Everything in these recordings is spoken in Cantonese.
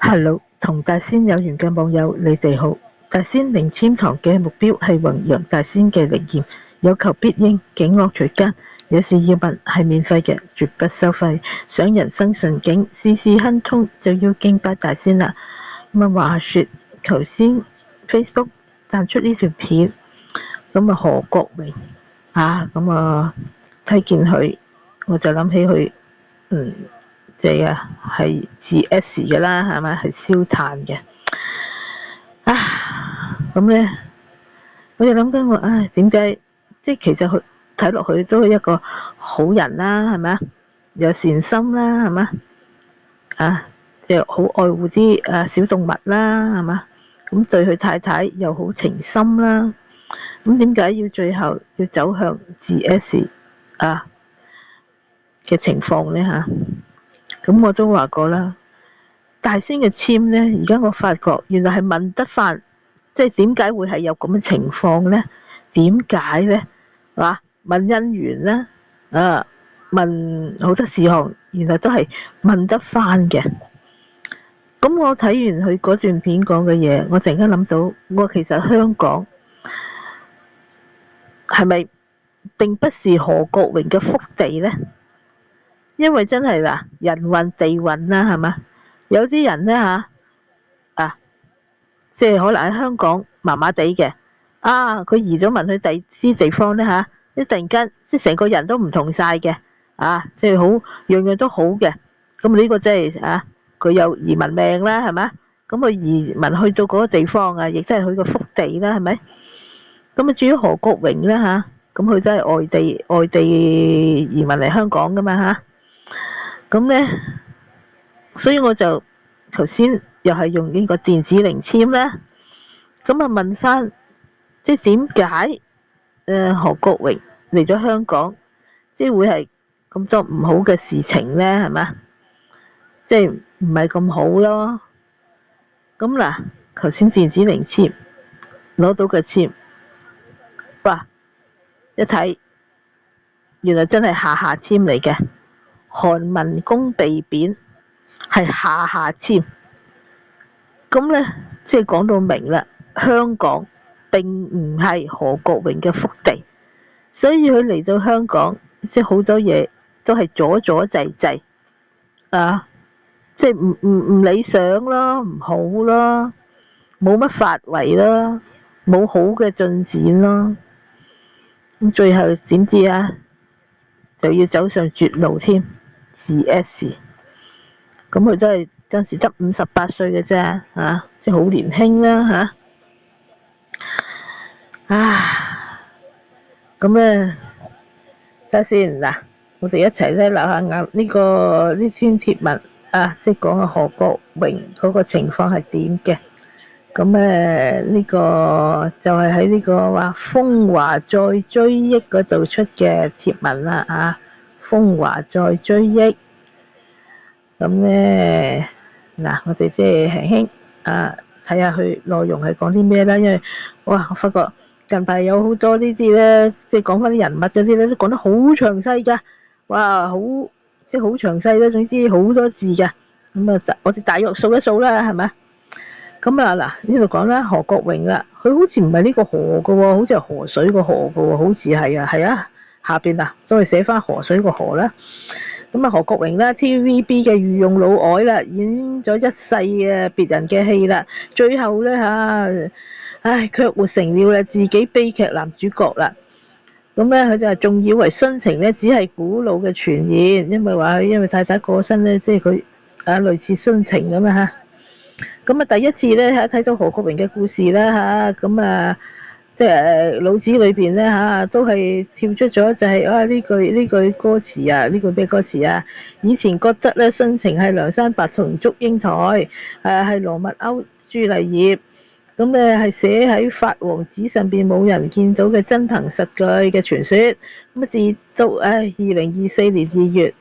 Hello，同大仙有緣嘅網友，你哋好。大仙靈籤堂嘅目標係弘揚大仙嘅靈驗，有求必應，警惡除奸。有事要問係免費嘅，絕不收費。想人生順境，事事亨通，就要敬拜大仙啦。話說頭先 Facebook 彈出呢條片，何國榮睇見佢，我就諗起佢，係GS 嘅啦，係咪？係燒炭嘅。我就諗緊點解？即係其實佢睇落去都係一個好人啦，係咪？有善心啦，係咪？即係好愛護啲小動物啦，係嘛？咁對佢太太又好情深啦。咁點解要最後要走向 GS 嘅情況呢？咁我都話過啦，大仙嘅籤呢，而家我發覺原來係問得翻，即係點解會係有咁嘅情況呢？點解呢？問姻緣啦，問好多事項，原來都係問得翻嘅。咁我睇完佢嗰段片講嘅嘢，我突然間諗到，我其實香港係咪並不是何國榮嘅福地呢？因為真係人運地運啦，係嘛？有啲人呢，即係可能喺香港麻麻地嘅，佢移咗民去第啲地方呢，一突然間即係成個人都唔同晒嘅，即係好樣樣都好嘅。咁呢個真係佢有移民命啦，係咪？咁佢移民去到嗰個地方亦真係佢個福地啦，係咪？咁至於何國榮呢，咁佢真係外地移民嚟香港噶嘛，咁呢，所以我就頭先又係用呢個電子靈籤啦，咁問翻，即係點解何國榮嚟咗香港，即係會係咁多唔好嘅事情呢？係嘛？即係唔係咁好咯？咁頭先電子靈籤攞到嘅籤，一睇原來真係下下籤嚟嘅，韓文公被貶係下下籤。咁呢，即係講到明啦，香港並唔係何國榮嘅福地，所以佢嚟到香港，即係好多嘢都係阻阻滯滯，即係唔理想咯，唔好咯，冇乜發圍咯，冇好嘅進展咯。咁最後點知就要走上絕路添。GS 咁佢真係當時得58歲嘅啫，即係好年輕啦，咁咧睇下先我哋一齊咧留下呢篇貼文即係講何國榮嗰個情況係點嘅。咁呢個就係喺呢個風華再追憶嗰度出嘅貼文啦，風華再追憶。咁呢，我哋即係輕輕睇下佢內容係講啲咩啦。因為我發覺近排有好多呢啲咧，即係講翻啲人物嗰啲咧，都講得好詳細噶，好即係好詳細啦。總之好多字噶。咁我哋大約數一數啦，係咪？咁呢度講啦，何國榮啦，佢好似唔係呢個河噶喎，好似係河水個河噶喎，好似係下邊都係寫翻河水個河啦。咁何國榮啦 ，TVB 嘅御用老外啦，演咗一世嘅別人嘅戲啦，最後咧卻活成了自己悲劇男主角啦。咁咧佢就係仲以為殉情咧只係古老嘅傳言，因為太太過身咧，即係佢類似殉情咁啊。咁第一次咧睇到何國榮嘅故事啦，即係腦子裏邊咧都係跳出咗就係呢句歌詞呢句咩歌詞以前覺得咧殉情係梁山伯同祝英台，係羅密歐朱麗葉，咁咧係寫喺法王紙上邊冇人見到嘅真憑實據嘅傳說。咁至到2024年2月。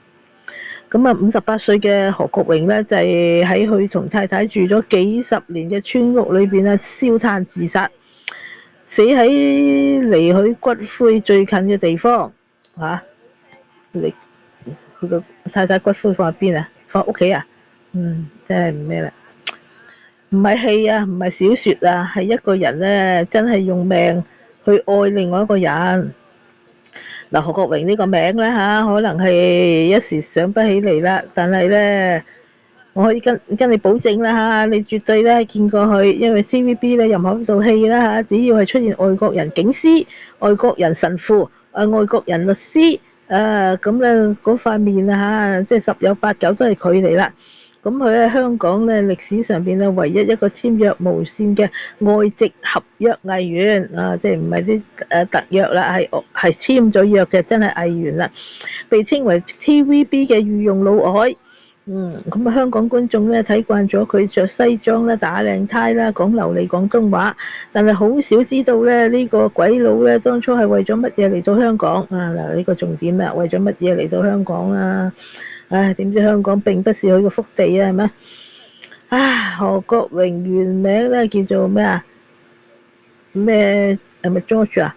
咁58歲嘅何國榮咧，就係喺佢同太太住咗幾十年嘅村屋裏邊燒炭自殺，死喺離佢骨灰最近嘅地方。佢個太太骨灰放喺邊放屋企真係唔咩啦。唔係戲啊，唔係小説啊，係一個人咧真係用命去愛另外一個人。嗱，何國榮呢個名咧可能係一時想不起嚟啦，但係咧，我可以跟你保證啦你絕對咧見過佢，因為 TVB 咧任何一套戲啦只要係出現外國人警司、外國人神父、外國人律師，咁咧嗰塊面即係十有八九都係佢嚟啦。咁佢喺香港咧歷史上邊咧唯一一個簽約無線嘅外籍合約藝員即係唔係啲特約啦，係簽咗約嘅真係藝員啦，被稱為 TVB 嘅御用老外。咁香港觀眾咧睇慣咗佢着西裝啦、打領呔啦、講流利廣東話，但係好少知道咧呢個鬼佬咧當初係為咗乜嘢嚟到香港嗱呢個重點啦，為咗乜嘢嚟到香港啊？點知香港並不是佢個福地係咪？何國榮原名咧叫做咩啊？咩係咪 George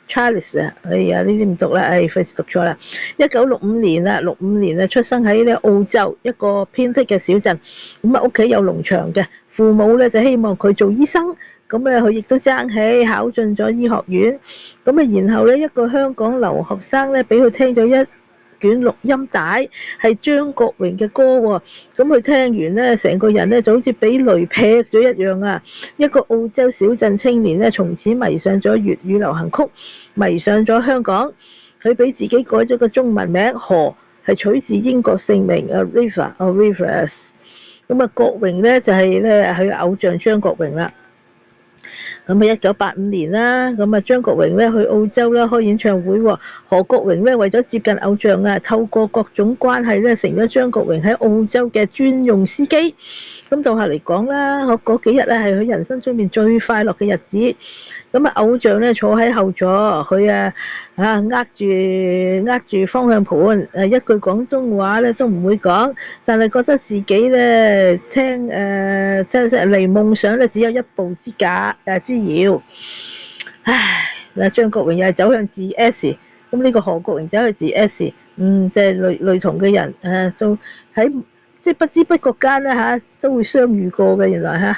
Charles 啊？哎呀，呢啲唔讀啦，費事讀錯啦。1965年出生喺咧澳洲一個偏僻嘅小鎮，咁屋企有農場嘅，父母咧就希望佢做醫生，咁咧佢亦都爭氣考進咗醫學院，咁然後咧一個香港留學生咧俾佢聽咗一卷錄音帶，係張國榮嘅歌喎，咁佢聽完咧，成個人咧就好似俾雷劈咗一樣啊！一個澳洲小鎮青年咧，從此迷上咗粵語流行曲，迷上咗香港。佢俾自己改咗個中文名何，係取自英國姓名Rivers。咁國榮咧就係咧佢偶像張國榮啦。咁1985年啦，咁張國榮咧去澳洲啦開演唱會喎，何國榮咧為咗接近偶像透過各種關係咧成咗張國榮喺澳洲嘅專用司機。咁到下嚟講啦，嗰幾日咧係佢人生中面最快樂嘅日子。咁偶像咧坐喺後座，佢握住方向盤，一句廣東話咧都唔會講，但係覺得自己咧即係離夢想咧只有一步之遙。張國榮又係走向自 S， 咁呢個何國榮走向自 S， 即係類同嘅人都喺即係不知不覺間咧都會相遇過嘅原來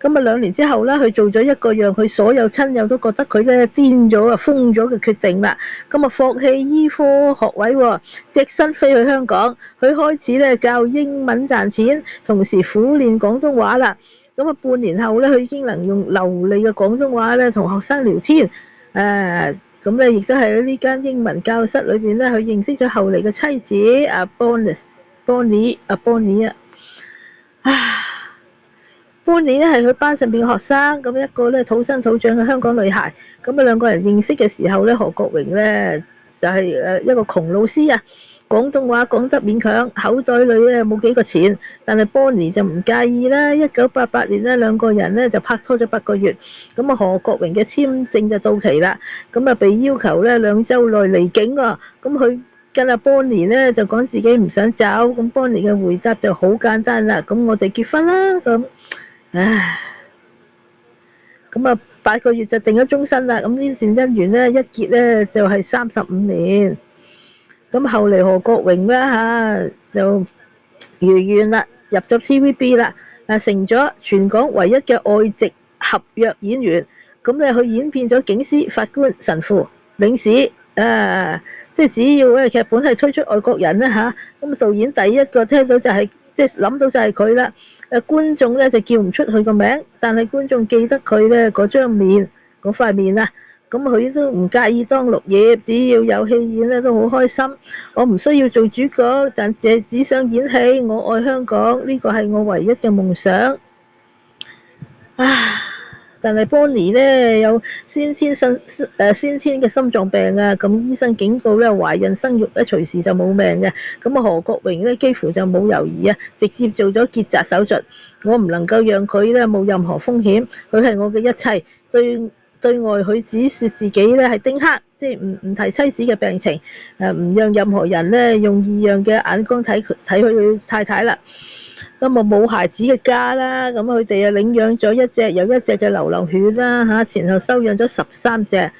咁2年之後咧，佢做咗一個讓佢所有親友都覺得佢咧癲咗瘋咗嘅決定啦。咁放棄醫科學位喎，隻身飛去香港，佢開始咧教英文賺錢，同時苦練廣東話啦。咁半年後咧，佢已經能用流利嘅廣東話咧同學生聊天。咁咧亦都係喺呢間英文教室裏邊咧，佢認識咗後嚟嘅妻子阿 Bonnie。Bonnie 咧係佢班上邊嘅學生，咁一個咧土生土長嘅香港女孩。咁兩個人認識嘅時候咧，何國榮咧就係一個窮老師啊，廣東話講得勉強，口袋裏咧冇幾個錢。但係 Bonnie 就唔介意啦。1988年咧，兩個人咧就拍拖咗8個月。咁何國榮嘅簽證就到期啦，咁被要求咧2週內離境喎。咁佢跟阿 Bonnie 咧就講自己唔想走，咁 Bonnie 嘅回答就好簡單啦，咁我哋結婚啦咁。咁8個月就定咗終身啦。咁呢段姻緣咧一結咧就係35年。咁後嚟何國榮咧就如願啦，入咗 TVB 啦，成咗全港唯一嘅外籍合約演員。咁咧佢演變咗警司、法官、神父、領事，即係只要咧劇本係推出外國人咧咁導演第一個聽到就係即係諗到就係佢啦。觀眾咧就叫唔出佢個名，但係觀眾記得佢咧嗰張面嗰塊面咁佢都唔介意當綠葉，只要有戲演咧都好開心。我唔需要做主角，但只想演戲。我愛香港，呢個係我唯一嘅夢想。但係 Bonnie 咧有先天嘅心臟病咁醫生警告咧懷孕生育咧隨時就冇命嘅。咁何國榮咧幾乎就冇猶豫直接做咗結紮手術。我唔能夠讓佢咧冇任何風險，佢係我嘅一切。對外佢只說自己咧係丁克，即係唔提妻子嘅病情，唔讓任何人咧用異樣嘅眼光睇佢太太啦。咁冇孩子嘅家啦，咁佢哋領養咗一隻又一隻嘅流浪犬啦，前後收養咗13隻。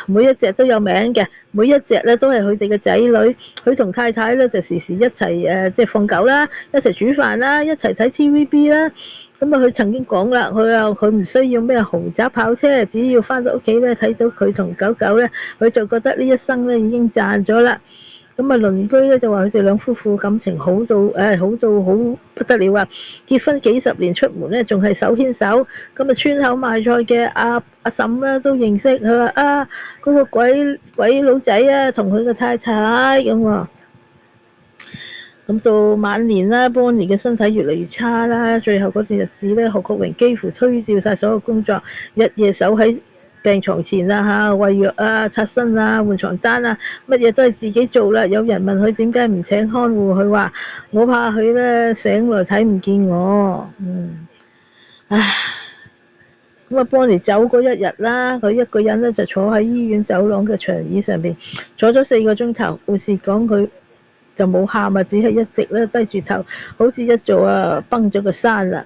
每一隻都有名嘅，每一隻咧都係佢哋嘅仔女。佢同太太咧就時時一齊即係放狗啦，一齊煮飯啦，一齊睇 TVB 啦。咁啊，佢曾經講啦，佢話佢唔需要咩豪宅跑車，只要翻到屋企咧睇到佢同狗狗咧，佢就覺得呢一生咧已經賺咗啦。咁啊，鄰居咧就話佢哋兩夫婦感情好到好到好不得了啊！結婚幾十年出門咧，仲係手牽手。咁啊，村口賣菜嘅阿嬸咧都認識，佢話嗰個鬼佬仔啊，同佢個太太咁喎。咁到晚年啦，Bonnie 嘅身體越嚟越差啦，最後嗰段日子咧，何國榮幾乎推掉晒所有工作，日夜守喺病床前啊餵藥啊、擦身啊、換床單啊，乜嘢都係自己做啦。有人問佢點解唔請看護，佢話我怕佢咧醒來睇唔見我。唉，咁啊，Bonnie 走嗰一日啦，佢一個人咧就坐喺醫院走廊嘅長椅上邊，坐咗4個鐘頭。護士講佢就冇喊啊，只係一直咧低住頭，好似一座崩咗個山啦。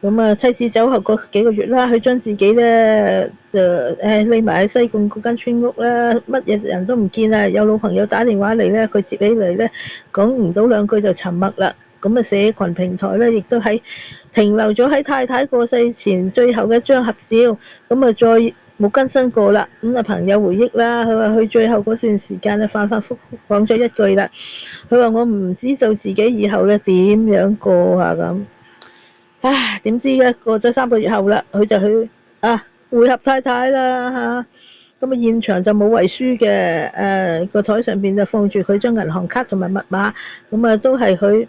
咁啊，妻子走後嗰幾個月啦，佢將自己咧就匿埋喺西貢嗰間村屋啦，乜嘢人都唔見啦。有老朋友打電話嚟咧，佢接起嚟咧，講唔到2句就沉默啦。咁啊，社群平台咧亦都喺停留咗喺太太過世前最後嘅一張合照，咁啊再冇更新過啦。咁啊，朋友回憶啦，佢話佢最後嗰段時間咧反反覆覆講咗一句啦，佢話我唔知道自己以後咧點樣過啊咁。點知咧過咗3個月後啦，佢就去會合太太啦嚇。咁啊，現場就冇遺書嘅，個台上邊就放住佢張銀行卡同埋密碼，咁啊都係佢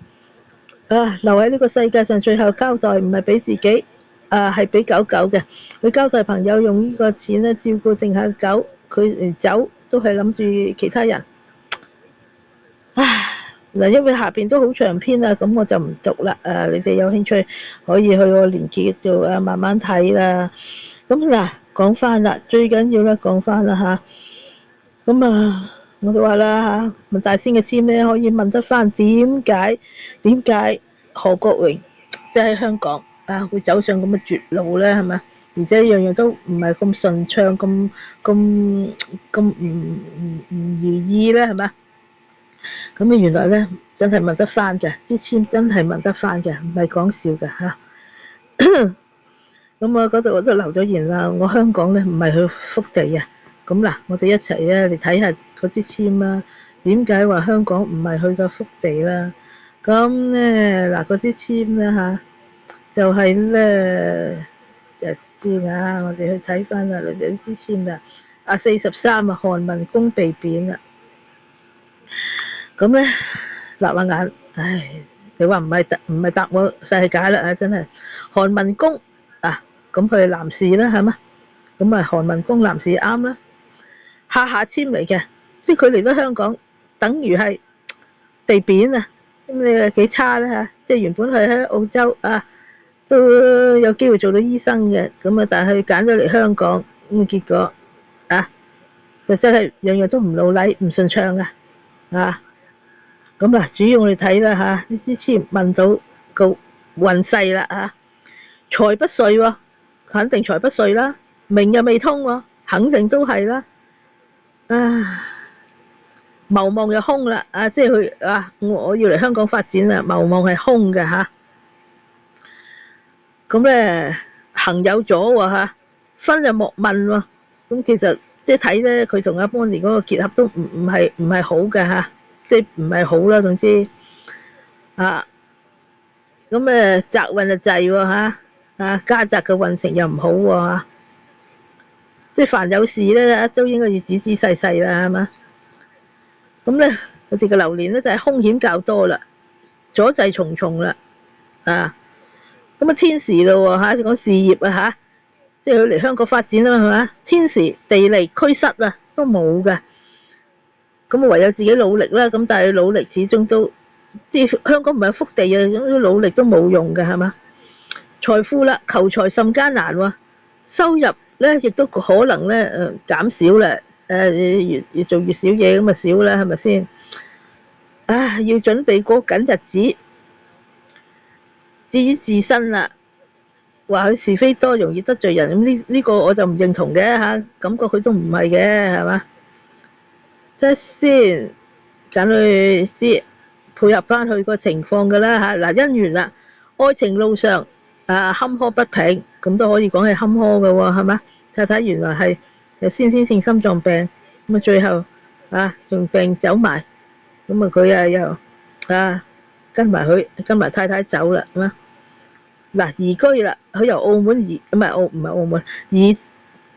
留喺呢個世界上最後交代，唔係俾自己係俾狗狗嘅。佢交代朋友用呢個錢咧照顧剩下狗，佢連走都係諗住其他人。嗱，因為下邊都好長篇啊，咁我就唔讀啦。你哋有興趣可以去我連結度慢慢睇啦。咁嗱，講翻啦，最緊要咧講翻啦嚇。咁我哋話啦問大仙嘅籤咧，可以問得翻點解何國榮即係香港會走上咁嘅絕路咧？係咪？而且樣樣都唔係咁順暢，咁唔如意咧？係咪？咁原來咧真係問得翻嘅，支籤真係問得翻嘅，唔係講笑嘅嚇。咁我嗰度我都留咗言啦，我香港咧唔係去福地啊。咁嗱，我哋一齊咧嚟睇下嗰支籤啦。點解話香港唔係去嘅福地啦？咁咧嗱，嗰支籤咧就係咧就先我哋去睇翻啦，你哋呢支籤啦，43韓文公被貶啦。咁咧，立下眼，你話唔係答我世界啦真係韓文公咁佢係男士啦，係嘛？咁韓文公男士啱啦，下籤嚟嘅，即係佢嚟到香港，等於係被貶啊！咁你話幾差咧嚇？即係原本佢喺澳洲都有機會做到醫生嘅，咁但係佢揀咗嚟香港，咁結果就真係樣樣都唔老禮，唔順暢啊！咁主要我哋睇啦呢支籤問到個運勢啦財不遂喎，肯定財不遂啦，名又未通喎，肯定都係啦。謀望又空啦，即係佢我要嚟香港發展啦，謀望係空嘅咁咧行有咗喎分就莫問喎。咁其實即係睇咧，佢同阿 Bonnie 嗰個結合都唔係好嘅即係唔係好啦，總之咁宅運就滯喎家宅嘅運程又唔好喎即係凡有事咧都應該要仔仔細細啦，係嘛？咁咧佢哋嘅流年咧就係兇險較多啦，阻滯重重啦咁天時咯喎講事業即係佢嚟香港發展啦，係嘛？天時地利驅失都冇㗎。咁唯有自己努力啦，咁但係努力始終都即係香港唔係福地努力都冇用嘅，係嘛？財富啦，求財甚艱難喎，收入咧亦都可能咧減少啦，越做越少嘢咁少啦，係咪先？要準備過緊日子。至於自身啦，話佢是非多，容易得罪人，咁呢個我就唔認同嘅嚇，感覺佢都唔係嘅，係嘛？即係先等佢先配合翻佢個情況㗎啦嚇。嗱，姻緣啦，愛情路上坎坷不平，咁都可以講係坎坷嘅喎，係嘛？太太原來係有先天性心臟病，咁啊最後仲病走埋，咁啊佢又跟埋太太走啦，係嘛？嗱，移居啦，佢由澳門移，唔係澳門，移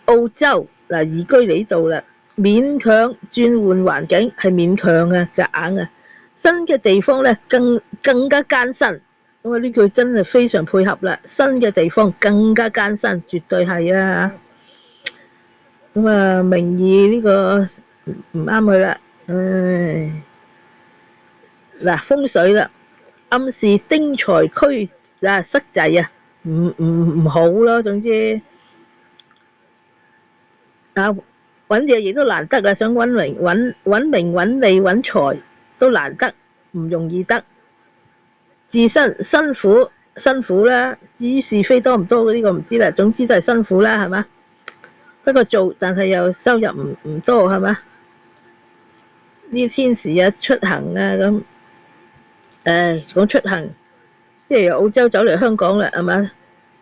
澳洲嗱，移居嚟呢度啦，勉強轉換環境係勉強嘅，夾硬嘅。新嘅地方咧更加艱辛，咁啊呢句真係非常配合啦。新嘅地方更加艱辛，絕對係啊。咁啊，名義呢個唔啱佢啦，唉。嗱，風水啦，暗示精財區失滯啊，唔好咯。總之揾嘢亦都難得啊，想揾名揾利揾財都難得，唔容易得。自身辛苦啦，至於是非多唔多呢個唔知啦，總之都係辛苦啦，係嘛？不過做但係又收入唔多，係嘛？呢天時出行咁。講出行，即係由澳洲走嚟香港啦，係嘛？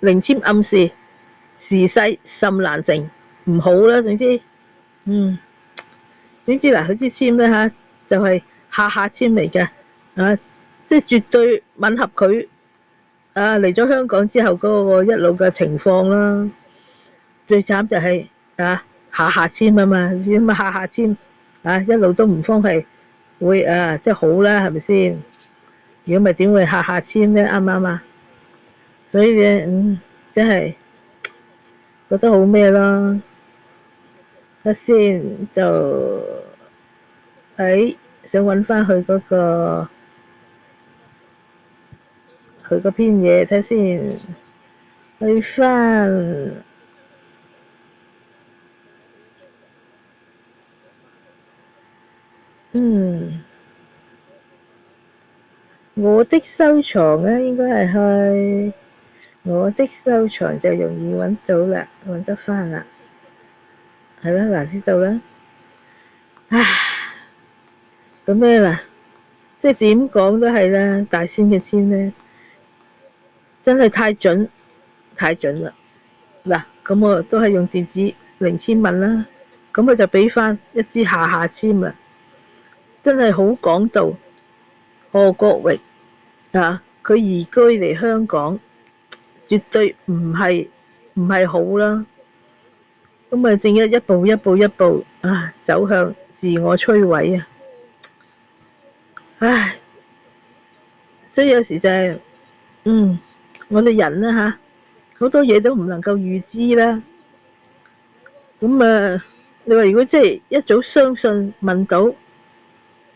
零簽暗示時勢甚難成，唔好啦。總之，總之嗱，佢支簽咧就係下簽嚟嘅，即係絕對吻合佢嚟咗香港之後嗰個一路嘅情況啦。最慘就係下簽啊嘛，如果下簽一路都唔方係會即係好啦，係咪先？如果咪點會下簽咧？啱唔啱啊？所以咧，真係覺得好咩咯？一先就想揾翻佢嗰篇嘢睇先，去翻我的收藏咧，應該係去我的收藏就容易揾到啦，揾得翻啦，係啦，嗱知道啦。咁咩啦？即係點講都係啦，大仙嘅簽咧，真係太準啦。嗱，咁我都係用電子零簽問啦，咁佢就俾翻一支下簽啦，真係好講道。何國榮佢移居嚟香港，絕對唔係好啦。咁啊，正一步走向自我摧毀啊！唉，所以有時就係，我哋人啦好多嘢都唔能夠預知啦。咁你話如果即係一早相信問到，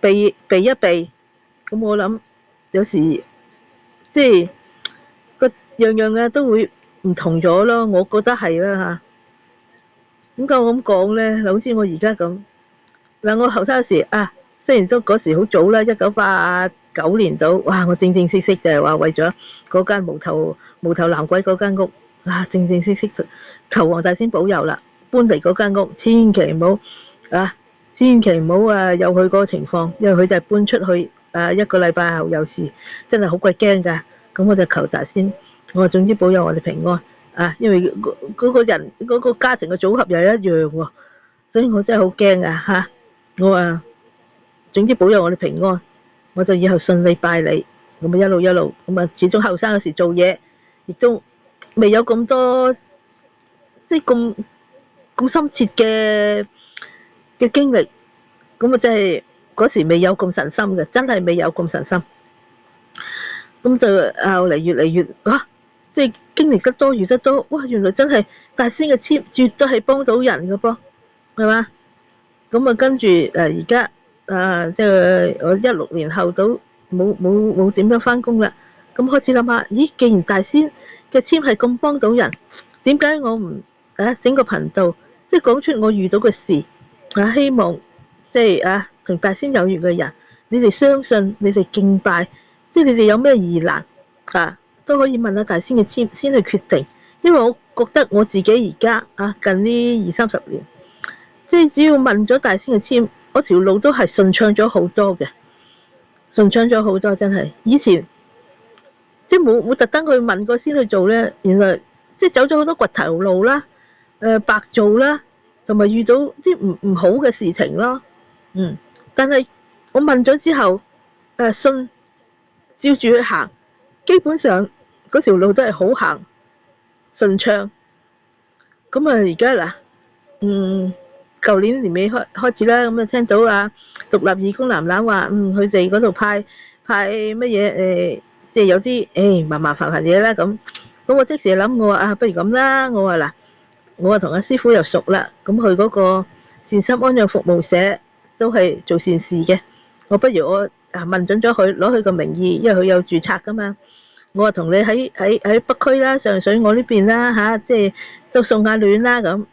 避一避，咁我諗有時即係樣樣都會唔同咗咯。我覺得係啦點解我咁講咧？好似我而家咁嗱，我後生嗰時雖然都嗰時好早啦，1989年度，哇！我正式就係話為咗嗰間無頭男鬼嗰間屋，正式求黃大仙保佑啦，搬嚟嗰間屋，千祈唔好有佢嗰個情況，因為佢就係搬出去1個禮拜後有事，真係好鬼驚㗎。咁我就求大仙，我話總之保佑我哋平安因為嗰個人嗰個家庭嘅組合又一樣喎，所以我真係好驚啊我話總之保佑我哋平安，我就以後順利拜你，咁一路咁始終後生嗰時做嘢，亦都未有咁多即係咁深切嘅經歷，咁真係嗰時未有咁神心嘅，真係未有咁神心。咁就後嚟越嚟越即係經歷得多遇得多，哇！原來真係大仙嘅簽絕對係幫到人嘅噃，係嘛？咁跟住而家即係我16年後都冇點樣返工啦。咁開始諗下，咦？既然大仙嘅簽係咁幫到人，點解我唔整個頻道，即係講出我遇到嘅事希望即係同大仙有緣嘅人，你哋相信，你哋敬拜，即係你哋有咩疑難都可以問下大仙嘅簽先去決定。因為我覺得我自己而家近呢20-30年，即係只要問咗大仙嘅簽，嗰條路都係順暢咗好多嘅，順暢咗好多真係。以前即係冇特登去問過先去做咧，原來即係走咗好多掘頭路啦，白做啦，同埋遇到啲唔好嘅事情咯。但係我問咗之後，信照住去行，基本上嗰條路都係好行順暢。咁而家嗱，舊年年尾開始啦，咁聽到獨立義工藍藍話，佢哋嗰度派乜嘢即係有啲麻煩嘢啦咁。咁我即時諗，我話不如咁啦，我話嗱，我同阿師傅又熟啦，咁佢嗰個善心安養服務社都係做善事嘅，我不如我問準咗佢，攞佢個名義，因為佢有註冊噶嘛。我話同你喺北區啦，上水我呢邊啦即係都送下暖啦咁。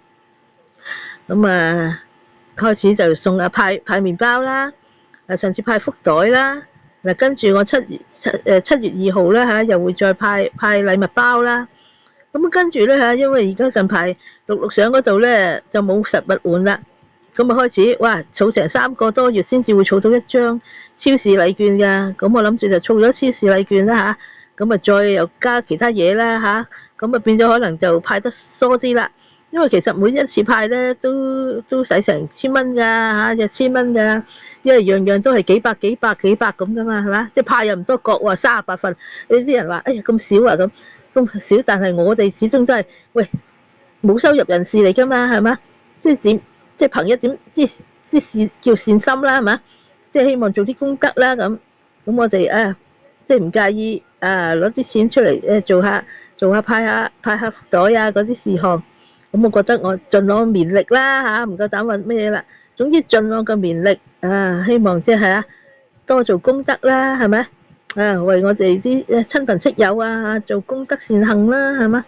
咁開始就送派麵包啦，上次派福袋啦，跟住我7月2號啦又會再派禮物包啦。咁跟住咧因為而家近排陸上嗰度咧就冇實物換啦，咁開始哇儲成3個多月先至會儲到一張超市禮券噶，咁我諗住就儲咗超市禮券啦咁再又加其他嘢啦咁變咗可能就派得疏啲啦。因為其實每一次派咧都使成1000蚊噶1000蚊噶，因為樣樣都係幾百咁噶嘛，係嘛？即係派又唔多角喎，38份，有啲人話哎呀咁少啊咁少，但係我哋始終都係喂冇收入人士嚟噶嘛，係嘛？即係憑一點即叫善心啦，係嘛？即係希望做啲功德啦咁我哋即係唔介意攞啲錢出嚟做下派下福袋嗰啲事項。咁我覺得我盡我綿力啦唔夠膽話咩嘢啦。總之盡我嘅綿力希望即係多做功德啦，係咪？為我哋啲親朋戚友做功德善行啦，係嘛？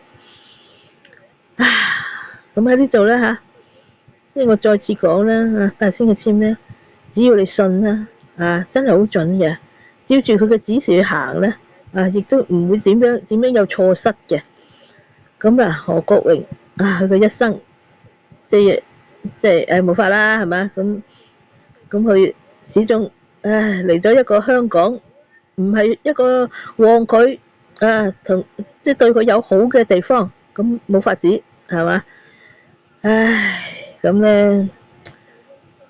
咁喺呢度咧即係我再次講啦大仙嘅簽咧，只要你信啦真係好準嘅，照住佢嘅指示去行咧亦都唔會點樣有錯失嘅。咁何國榮佢嘅一生即係冇法啦，係咪？咁佢始終嚟咗一個香港，唔係一個旺佢同即係對佢有好嘅地方，咁冇法子係嘛？咁咧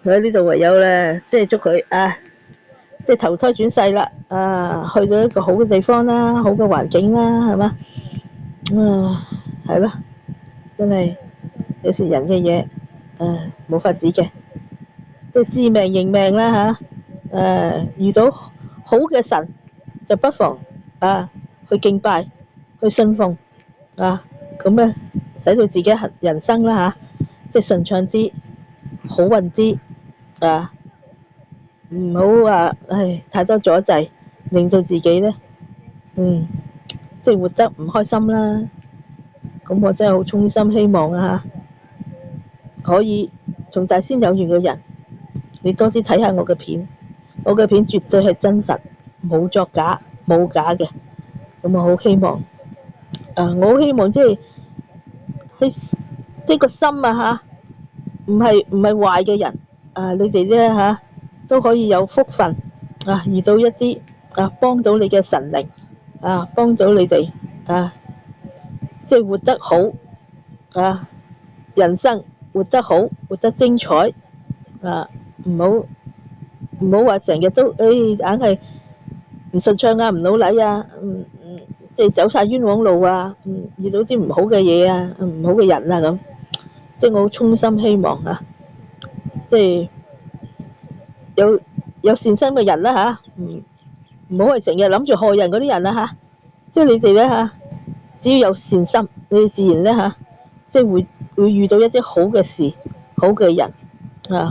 佢喺呢度唯有咧，即係祝佢即係投胎轉世啦，去到一個好嘅地方啦，好嘅環境啦，係嘛？係咯，真係有時人嘅嘢冇法子嘅，即係知命認命啦遇到好嘅神就不妨去敬拜去信奉咁咧使到自己人生啦即係順暢啲好運啲唔好話太多阻滯，令到自己咧即係活得唔開心啦。咁我真係好衷心希望可以同大仙有緣嘅人，你多啲睇下我嘅片，我嘅片絕對係真實，冇作假，冇假嘅。咁我好希望，我好希望即係個心唔係壞嘅人，你哋咧都可以有福分遇到一啲幫到你嘅神靈幫到你哋即係活得好人生活得好，活得精彩唔好話成日都硬係唔順暢唔老禮即係走晒冤枉路遇到啲唔好嘅嘢唔好嘅人咁，即係我好衷心希望即係有善心嘅人啦唔好係成日諗住害人嗰啲人啦即係你哋咧只要有善心，你哋自然咧即係會遇到一啲好嘅事、好嘅人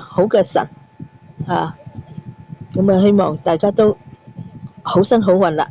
好嘅神咁希望大家都好生好運啦。